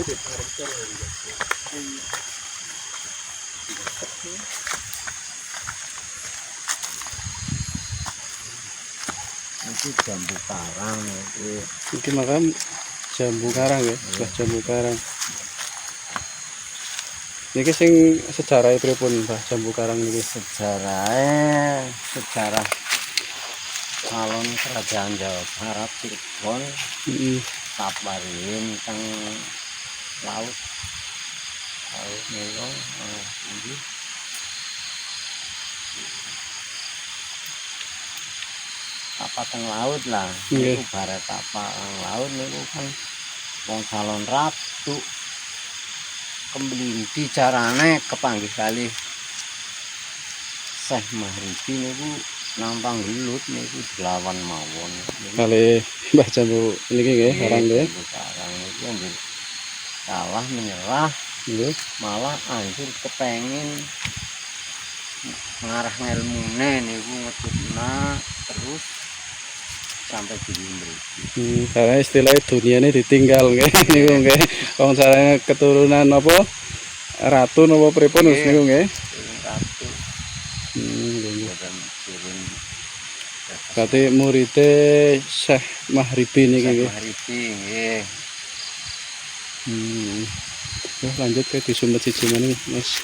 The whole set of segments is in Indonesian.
Itu jambu karang itu. Iki makam jambu karang ya, jambu karang. Niki sing sejarahnya pripun Mbah jambu karang niki? Sejarah calon kerajaan Jawa Barat Cirebon Tapariin teng laut Nilo ini apa teng laut lah itu barat apa laut niku kan wong calon ratu kembali carane kepanggih kali Syekh Mahribi niku nampang gelut niku dilawan mawon kali Mbah jambu niki nggih karang nggih. Karang niku kalah menyerah Nggih. Malah anjir kepengin ngarah ngelmune niku ngedutna terus sampai di mriki. Karena istilahnya dunianya ditinggal nggih niku nggih. Wong carane keturunan apa ratu napa pripun niku nggih. Ratu. Berarti muridé Syekh Mahribi niki nggih. Mahribi nggih. Lanjut ke disumet siji meneh, Mas.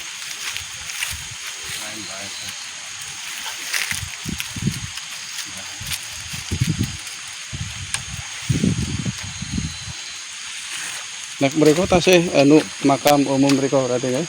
Nek mriko tasih makam umum mriko berarti nggih.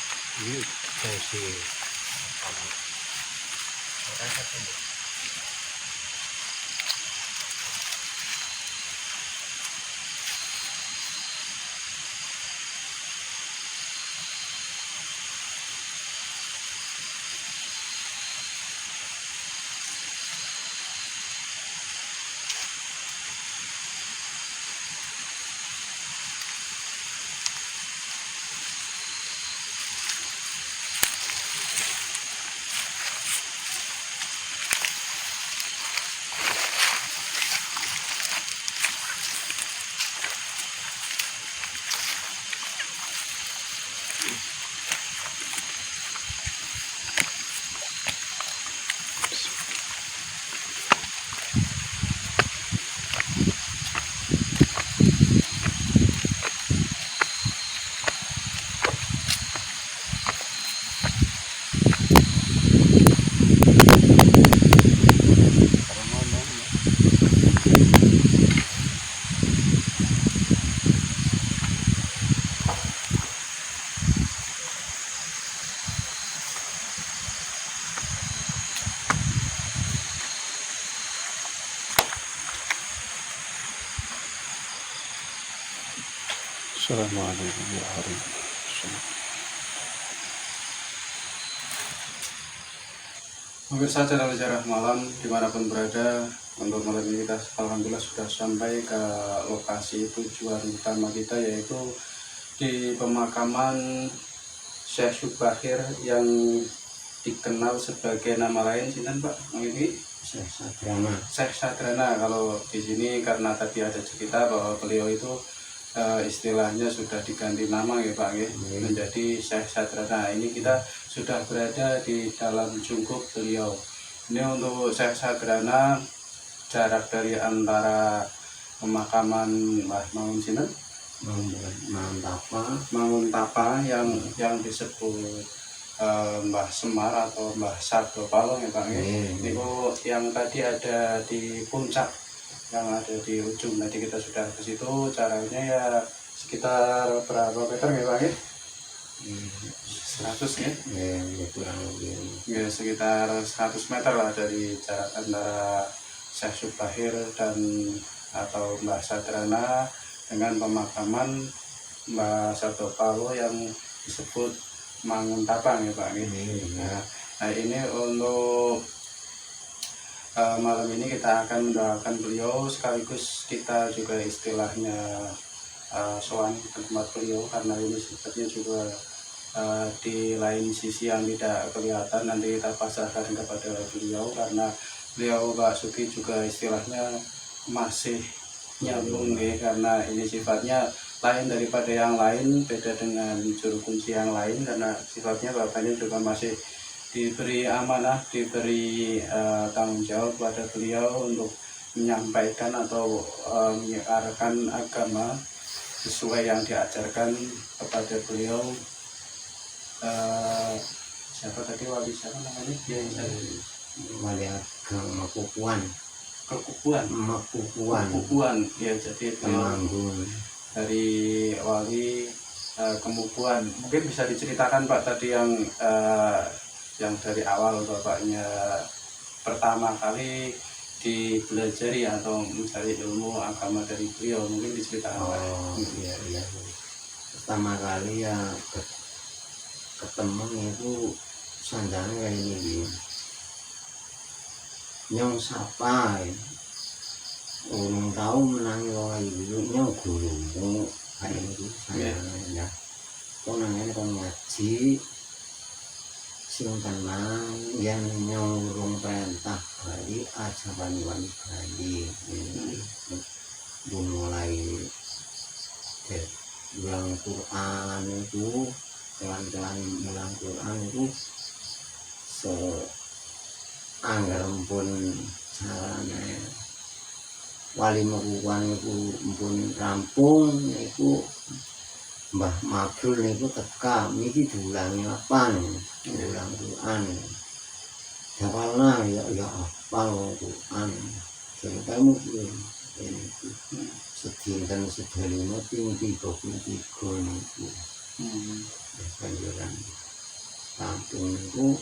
Assalamualaikum warahmatullahi wabarakatuh. Pemirsa channel Sejarah Malam dimanapun berada, untuk malam ini kita alhamdulillah sudah sampai ke lokasi tujuan utama kita, yaitu di pemakaman Syekh Subahir yang dikenal sebagai nama lain sinten Pak? Ini Syekh Sadrana. Syekh Sadrana. Kalau di sini karena tadi ada cerita bahwa beliau itu istilahnya sudah diganti nama ya Pak ya, menjadi Syekh Sadrana. Ini kita sudah berada di dalam jungkup beliau. Ini untuk Syekh Sadrana, jarak dari antara pemakaman Mbah Mangun sinten? Mangun Tapa yang disebut Mbah Semar atau Mbah Sardo Palong ya Pak ya. Niku yang tadi ada di puncak, yang ada di ujung. Nanti kita sudah ke situ, caranya ya sekitar berapa meter ya Pak ya? 100 ya? Ya kurang lebih. Ya sekitar 100 meter lah dari jarak antara Syekh Subahir dan atau Mbah Sadrana dengan pemakaman Mbah Sardo Palo yang disebut Mangun Tapang ya Pak. Nah ini untuk malam ini kita akan mendoakan beliau, sekaligus kita juga istilahnya sowan ke tempat beliau, karena ini sepertinya juga di lain sisi yang tidak kelihatan nanti kita pasrahkan kepada beliau, karena beliau Pak Sugi juga istilahnya masih nyambung nih, karena ini sifatnya lain daripada yang lain, beda dengan juru kunci yang lain, karena sifatnya bapaknya juga masih diberi amanah, diberi tanggung jawab pada beliau untuk menyampaikan atau menyiarkan agama sesuai yang diajarkan kepada beliau. Siapa tadi wali, siapa namanya? Wali agama Makupuan. Kemupuan, ya, jadi beliau Temanggung. dari wali Kemupuan. Mungkin bisa diceritakan Pak tadi yang dari awal bapaknya pertama kali dipelajari atau mencari ilmu agama dari beliau, mungkin diceritakan Pak. Iya. Pertama kali ya ketemu itu sanjane kayak ini. Nyong sapa urung tahu menangi wong ibu nyong guru kayak itu sanjane ya. Kok nangene kon ngaji sing tenang yang nyong urung perintah bali aja wani-wani bali. Mulai ulang Quran itu kelan-kelan ulang Quran itu anggar pun carane wali Makupuan itu pun rampung itu Mbah Mabrul niku teka niki diulangi apa ulang Quran dapalna ya apa Quran sing kamu ini sedinten sedalima ping 33 niku kanjuran kampung niku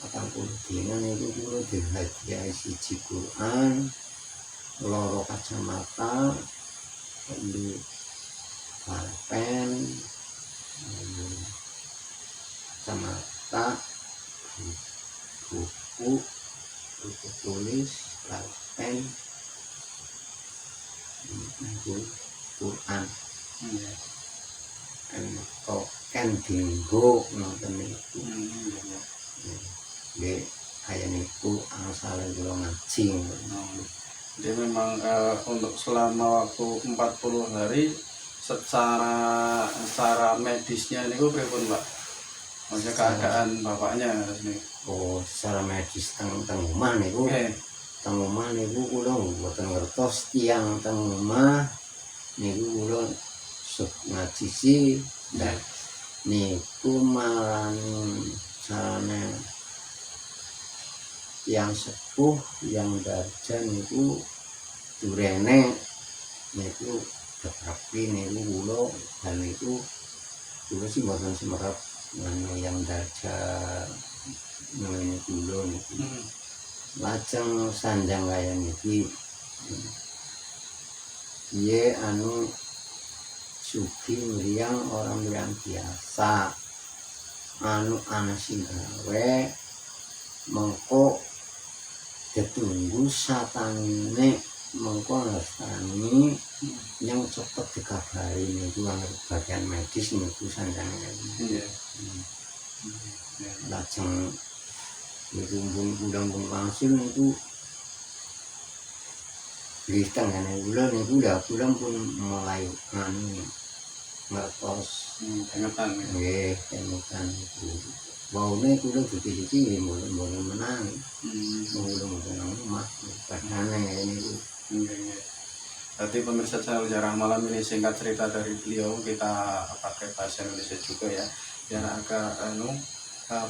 40 dina niku kula dihadiahi siji Quran, loro kacamata, di pulpen, kacamata, buku tulis, pulpen, buku Quran. Kok kan dinggo nonton niku. Nggih, kaya niku asale kula ngaji. Jadi memang untuk selama waktu 40 hari secara medisnya niku pripun Pak? Maksudnya keadaan bapaknya ini. Oh, secara medis teng omah niku. Teng omah niku kula mboten ngertos tiyang teng omah niku kula ngaji sih. Dan niku marani carane yang sepuh yang darja niku durene niku tetapi niku kula dan niku kula sih mboten semerap yang darja ngene kula niku lajeng sanjang kaya niki ye anu sugi mriyang orang yang biasa anu ana sing gawe mengko ditunggu satangine mengko ngertani yang cepet dikabari niku bagian medis niku sanjane. Lajeng niku pun langsung niku ditengane kula niku lha kula pun mulai ngertos kengetan nggih kengetan niku. Waune kula dadi-dadi mboten menang. Mboten omah padane niku. Berarti pemirsa channel Jarang Malam ini singkat cerita dari beliau, kita pakai bahasa Indonesia juga ya, biar agak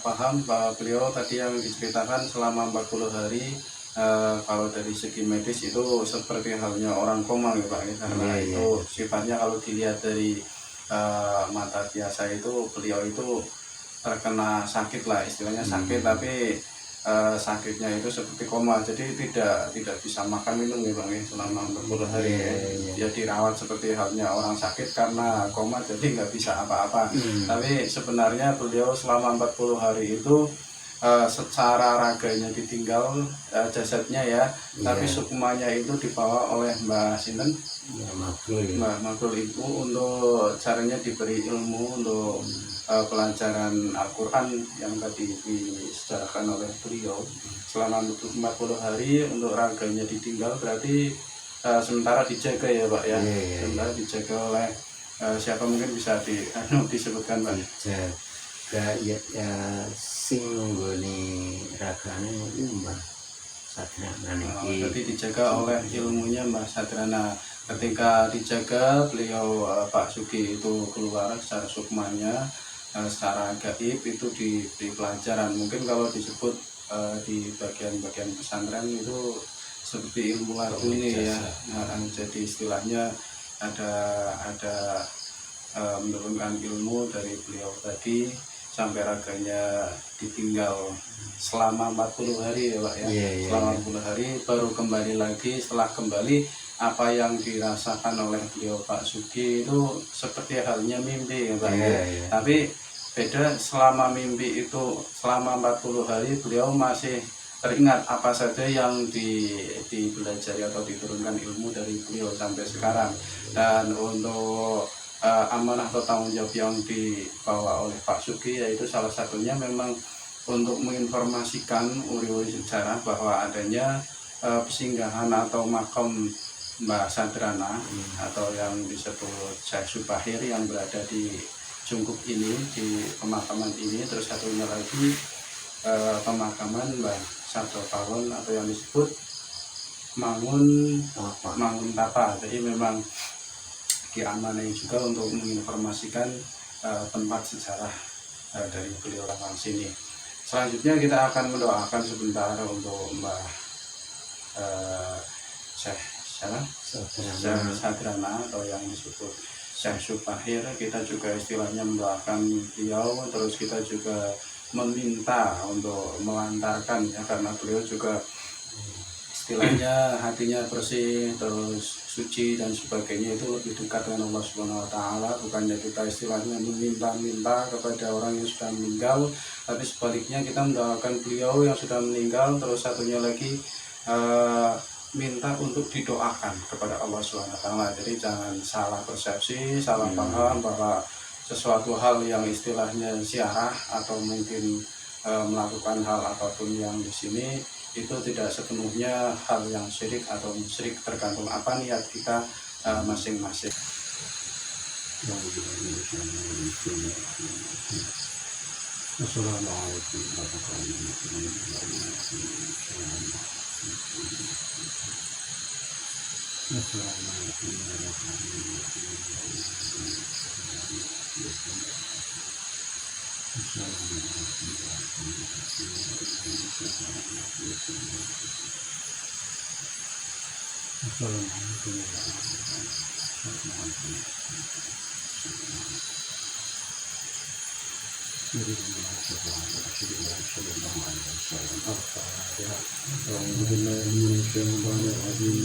paham bahwa beliau tadi yang diceritakan selama 40 hari kalau dari segi medis itu seperti halnya orang koma ya Pak, karena itu sifatnya kalau dilihat dari mata biasa itu beliau itu terkena sakit lah istilahnya sakit, tapi sakitnya itu seperti koma, jadi tidak bisa makan minum ya Bang ya selama 40 hari dia dirawat seperti halnya orang sakit karena koma, jadi nggak bisa apa-apa. Tapi sebenarnya beliau selama 40 hari itu secara raganya ditinggal jasadnya ya, tapi sukmanya itu dibawa oleh Mbak Sinten, Mbak Mabrul itu untuk caranya diberi ilmu untuk pelajaran Al-Quran yang tadi disediakan oleh beliau selama 40 hari untuk raganya ditinggal, berarti sementara dijaga ya Pak ya, sementara dijaga oleh siapa mungkin bisa disebutkan Pak? Jaga ya sing nggone ragane iku Mbah Sadrana niki. Jadi dijaga oleh ilmunya Mbah Sadrana. Ketika dijaga, beliau Pak Sugi itu keluar secara sukmanya, secara gaib itu diberi pelajaran. Mungkin kalau disebut di bagian-bagian pesantren itu seperti ilmu laduni ya. Jadi istilahnya ada menurunkan ilmu dari beliau tadi sampai raganya ditinggal selama 40 hari ya Pak ya. Selama 40 hari baru kembali lagi. Setelah kembali, apa yang dirasakan oleh beliau Pak Sugi itu seperti halnya mimpi ya Pak. Tapi beda, selama mimpi itu selama 40 hari beliau masih teringat apa saja yang dipelajari atau diturunkan ilmu dari beliau sampai sekarang. Dan untuk amanah atau tanggung jawab yang dibawa oleh Pak Sugi yaitu salah satunya memang untuk menginformasikan uri-uri sejarah bahwa adanya persinggahan atau makam Mbah Sadrana atau yang disebut Syekh Subahir yang berada di Jungkup ini, di pemakaman ini. Terus satunya lagi pemakaman Mbah Sabdo Pawon atau yang disebut Mangun Tapa. Jadi memang diamanai juga untuk menginformasikan tempat sejarah dari beliau orang sini. Selanjutnya kita akan mendoakan sebentar untuk Mbah Syekh Sadrana atau yang disebut Syekh Subahir. Kita juga istilahnya mendoakan beliau, terus kita juga meminta untuk melantarkan ya, karena beliau juga istilahnya hatinya bersih, terus suci dan sebagainya, itu lebih dekat dengan Allah Subhanahu wa taala. Bukannya kita istilahnya meminta-minta kepada orang yang sudah meninggal, tapi sebaliknya kita mendoakan beliau yang sudah meninggal. Terus satunya lagi minta untuk didoakan kepada Allah Subhanahu wa taala. Jadi jangan salah persepsi, salah paham bahwa sesuatu hal yang istilahnya ziarah atau mungkin melakukan hal apapun yang di sini itu tidak sepenuhnya hal yang syirik atau musyrik, tergantung apa niat kita masing-masing. Assalamualaikum warahmatullahi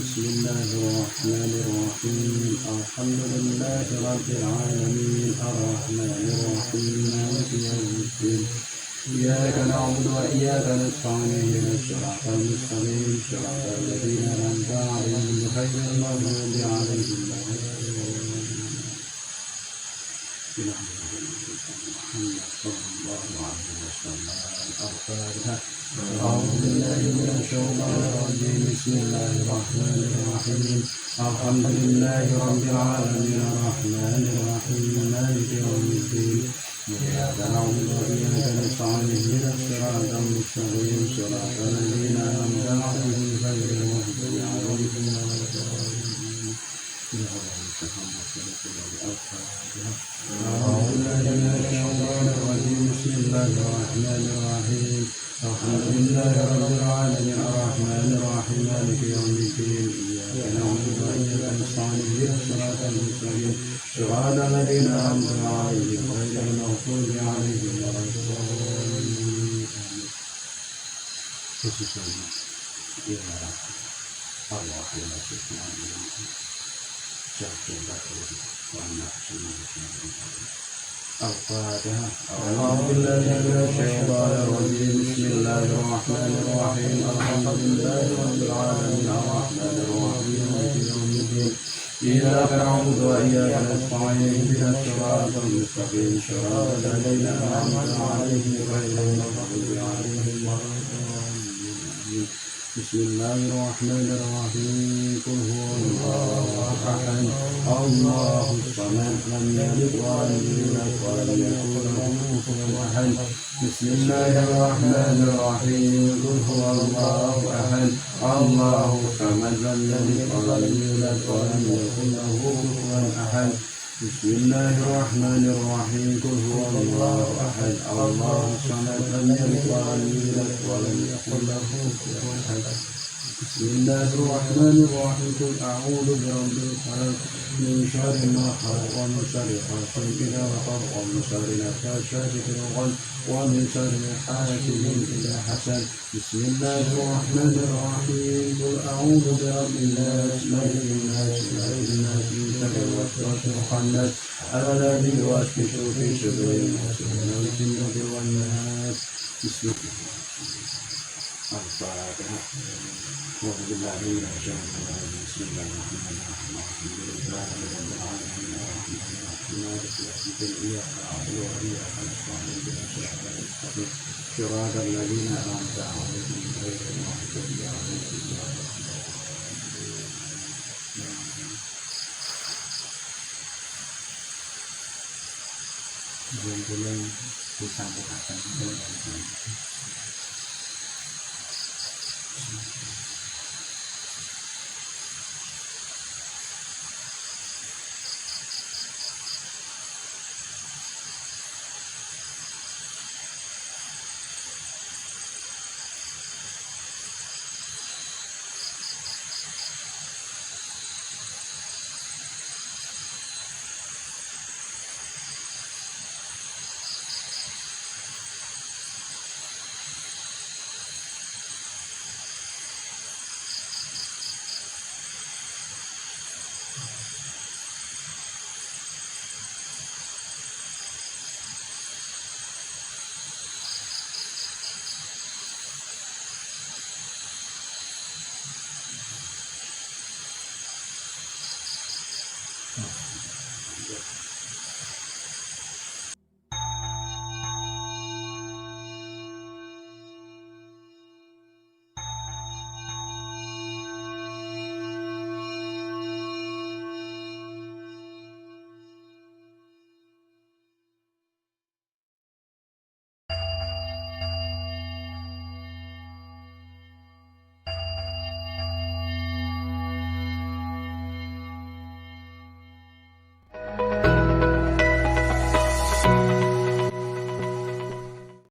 بسم الله الرحمن الرحيم. الحمد لله رب العالمين الرحمن الرحيم مالك يوم الدين. إياك نعبد وإياك نستعين اهدنا الصراط المستقيم صراط الذين أنعمت عليهم غير المغضوب عليهم ولا أعوذ بالله من الشيطان الرجيم. بسم الله الرحمن الرحيم. الحمد لله رب العالمين الرحمن الرحيم مالك يوم الدين. إياك نعبد وإياك نستعين اهدنا الصراط المستقيم صراط الذين أنعمت عليهم غير المغضوب عليهم ولا الضالين. أعوذ بالله من الشيطان الرجيم. بسم الله الرحمن الرحيم. الحمد لله رب العالمين الرحمن الرحيم مالك يوم الدين. إياك نعبد وإياك نستعين اهدنا الصراط المستقيم صراط الذين أنعمت عليهم غير المغضوب عليهم ولا الضالين. الفاتحة. أعوذ بالله من الشيطان الرجيم. بسم الله الرحمن الرحيم. الحمد لله رب العالمين الرحمن الرحيم مالك يوم الدين. إياك نعبد وإياك نستعين اهدنا الصراط المستقيم صراط الذين أنعمت عليهم غير المغضوب عليهم ولا الضالين. Bismillahirrahmanirrahim. Qul huwallahu ahad. Allahus samad. Lam yalid wa lam yulad wa lam yakul lahu kufuwan ahad. Bismillahirrahmanirrahim. Qul huwallahu ahad. Allahus samad. Lam yalid wa lam yulad wa lam yakul lahu kufuwan ahad. Bismillahirrahmanirrahim. Qul huwallahu ahad. Allahus samad. Lam yalid wa lam yulad wa lam yakul lahu kufuwan ahad. Bismillahirrahmanirrahim. Qul a'udzu birabbil falaq min syarri ma khalaq wa min syarri ghasiqin idza waqab wa min syarri nafathati fil 'uqad wa min syarri hasidin idza hasad. Bismillahirrahmanirrahim. Qul a'udzu birabbin nas malikin nas ilahin nas min syarri waswasil khannas alladzi yuwaswisu fi sudurin nas minal jinnati wan nas. Al-Fatihah. Bulan-bulan disambung akan